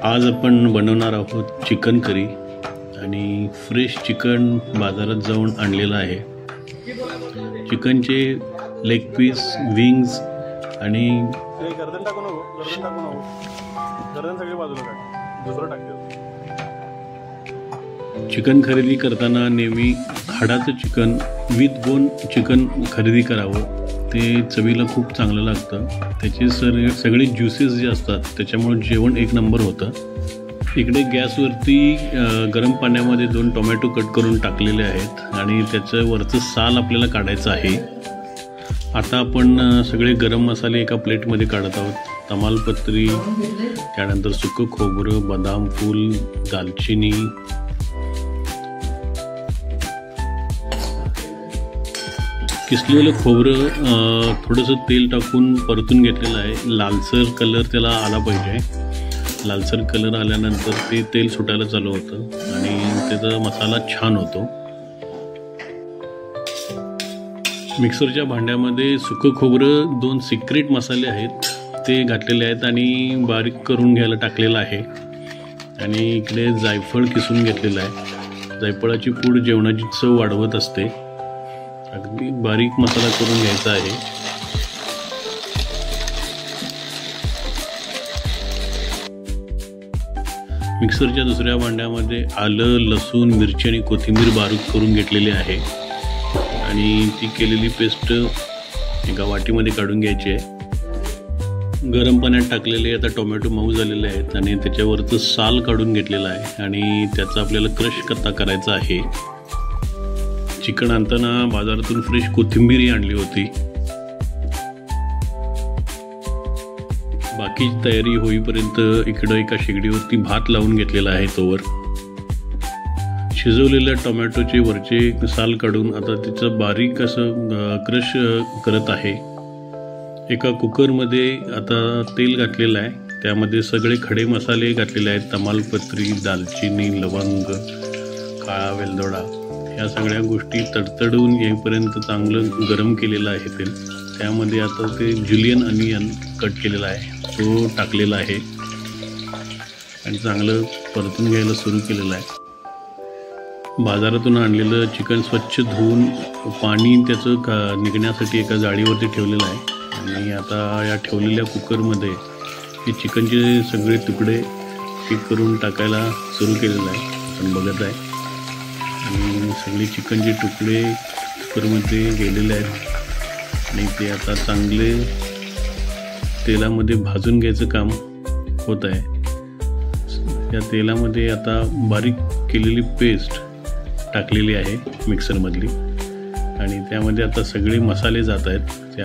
आज आपण बनवणार आहोत चिकन करी आणि फ्रेश चिकन बाजारात जाऊन आणलेलं आहे। चिकनचे लेग पीस, विंग्स आणि गर्दन टाकू नको, गर्दन सगळी बाजूला टाक, दुसरं टाक। चिकन खरेदी करताना नेहमी हाडाचं चिकन विथ बोन चिकन खरेदी करावं। ते चवीला खूप चांगलं लागतं। त्याचे सगळे ज्युसेस जे असतात त्याच्यामुळे जेवण एक नंबर होतं। इकडे गॅसवरती गरम पाण्यामध्ये 2 टोमॅटो कट करून टाकलेले आहेत आणि त्याचं वरचं साल आपल्याला काढायचं आहे। आता आपण सगळे गरम मसाले एका प्लेटमध्ये काढत आहोत। तमालपत्री, त्यानंतर सुकं खोबरं, बदाम फूल, दालचिनी, किसलेलं खोबरं थोडंसं तेल टाकून परतून घेतलेलं आहे। लालसर कलर त्याला आला पाहिजे। लालसर कलर आल्यानंतर ते तेल सुटायला चालू होतं आणि त्याचा मसाला छान होतो। मिक्सरच्या भांड्यामध्ये सुकं खोबरं, 2 सिक्रेट मसाले आहेत ते घातलेले आहेत आणि बारीक करून घ्यायला टाकलेलं आहे। आणि इकडे जायफळ किसून घेतलेलं आहे। जायफळाची पूड जेवणाची चव वाढवत असते। अगदी बारीक मसाला करून घ्यायचा आहे। मिक्सरच्या दुसऱ्या भांड्यामध्ये आलं, लसूण, मिरची आणि कोथिंबीर बारीक करून घेतलेली आहे आणि ती केलेली पेस्ट एका वाटीमध्ये काढून घ्यायची आहे। गरम पाण्यात टाकलेले आता टोमॅटो मऊ झालेले आहेत आणि त्याच्यावरचं साल काढून घेतलेलं आहे आणि त्याचा आपल्याला क्रश करायचा आहे। चिकन आणताना बाजारातून फ्रेश कोथिंबीर आणली होती। बाकीची तयारी होईपर्यंत इकडं एका शेगडीवरती भात लावून घेतलेला आहे। तोवर शिजवलेल्या टोमॅटोचे वरचे साल काढून आता त्याचं बारीक असं क्रश करत आहे। एका कुकरमध्ये आता तेल घातलेलं आहे। त्यामध्ये सगळे खडे मसाले घातलेले आहेत। तमालपत्री, दालचिनी, लवंग, काळा वेलदोडा, या सगळ्या गोष्टी तडतडून येईपर्यंत चांगलं गरम केलेलं आहे तेल। त्यामध्ये आता ते जुलियन अनियन कट केलेला आहे तो टाकलेला आहे आणि चांगलं परतून घ्यायला सुरू केलेलं आहे। बाजारातून आणलेलं चिकन स्वच्छ धुवून पाणी त्याचं निघण्यासाठी एका जाळीवरती ठेवलेलं आहे आणि आता या ठेवलेल्या कुकरमध्ये हे चिकनचे सगळे तुकडे पीक करून टाकायला सुरू केलेलं आहे। आपण बघत आहे आणि सगळे चिकनचे तुकडे कुकरमध्ये गेलेले आहेत आणि ते आता चांगले तेलामध्ये भाजून घ्यायचं काम होत आहे। या तेलामध्ये आता बारीक केलेली पेस्ट टाकलेली आहे मिक्सरमधली आणि त्यामध्ये आता सगळे मसाले जात आहेत।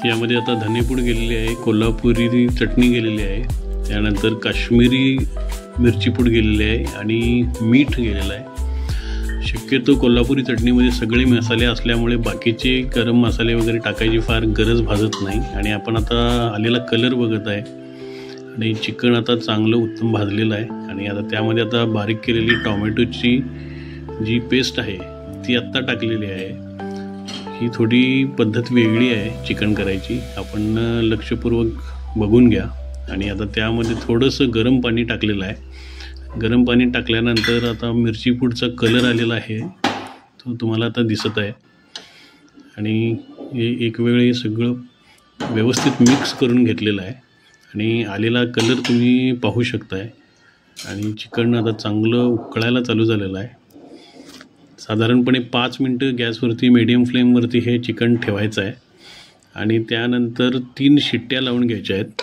यामध्ये आता धनेपूड गेलेली आहे, कोल्हापुरी चटणी गेलेली आहे, त्यानंतर काश्मीरी मिरची पूड गेलेली आहे आणि मीठ गेलेलं आहे। शक्यतो कोल्हापुरी चटणीमध्ये सगळे मसाले असल्यामुळे बाकीचे गरम मसाले वगैरे टाकायची फार गरज भासत नाही आणि आपण आता आलेला कलर बघत आहे आणि चिकन आता चांगलं उत्तम भाजलेलं आहे आणि आता त्यामध्ये आता बारीक केलेली टोमॅटोची जी पेस्ट आहे ती आत्ता टाकलेली आहे। ही थोडी पद्धत वेगळी आहे चिकन करायची, आपण लक्षपूर्वक बघून घ्या। आणि आता त्यामध्ये थोडंसं गरम पाणी टाकलेलं आहे। गरम पाणी टाकल्यानंतर आता मिरची पूडचा कलर आलेला आहे तो तुम्हाला आता दिसत आहे आणि हे एक वेळ हे सगळं व्यवस्थित मिक्स करून घेतलेलं आहे आणि आलेला कलर तुम्ही पाहू शकताय आणि चिकन आता चांगलं उकळायला चालू झालेलं आहे। साधारणपणे 5 मिनटं गॅसवरती मीडियम फ्लेमवरती हे चिकन ठेवायचं आहे आणि त्यानंतर 3 शिट्ट्या लावून घ्यायच्या आहेत।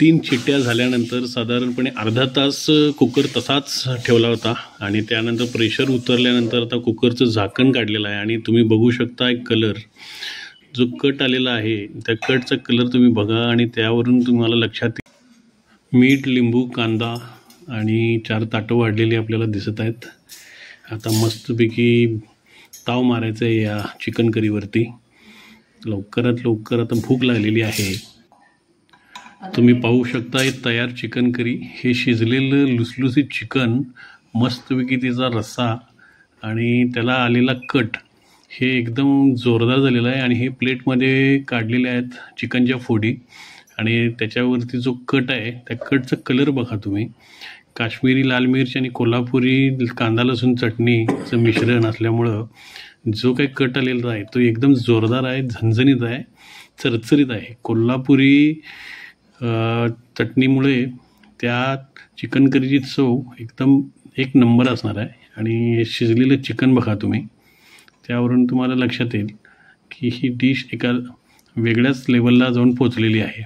3 शिट्ट्या झाल्यानंतर साधारणपणे अर्धा तास कुकर तसाच ठेवला होता आणि त्यानंतर प्रेशर उतरल्यानंतर आता कुकरचं झाकण काढलेलं आहे आणि तुम्ही बघू शकता एक कलर जो कट आलेला आहे त्या कटचा कलर तुम्ही बघा आणि त्यावरून तुम्हाला लक्षात येईल। मीठ, लिंबू, कांदा आणि 4 ताटं वाढलेली आपल्याला दिसत आहेत। आता मस्तपैकी ताव मारायचं आहे या चिकन करीवरती। लवकरात लवकर आता भूक लागलेली आहे। तुम्ही पाहू शकता हे तयार चिकन करी, हे शिजलेलं लुसलुसीत चिकन, मस्तपैकी तिचा रस्सा आणि त्याला आलेला कट हे एकदम जोरदार झालेलं आहे आणि हे प्लेटमध्ये काढलेले आहेत चिकनच्या फोडी आणि त्याच्यावरती जो कट आहे त्या कटचा कलर बघा तुम्ही. काश्मीरी लाल मिर्च आणि कोल्हापुरी कांदा लसूण चटणीचं मिश्रण असल्यामुळं जो काही कट आलेला आहे तो एकदम जोरदार आहे, झणझणीत आहे, चरचरीत आहे. कोल्हापुरी चटणीमुळे त्या चिकन करीची चव एकदम एक नंबर असणार आहे. आणि शिजलेलं चिकन बघा तुम्ही, त्यावरून तुम्हाला लक्षात येईल की ही डिश एका वेगळ्याच लेवलला जाऊन पोचलेली आहे.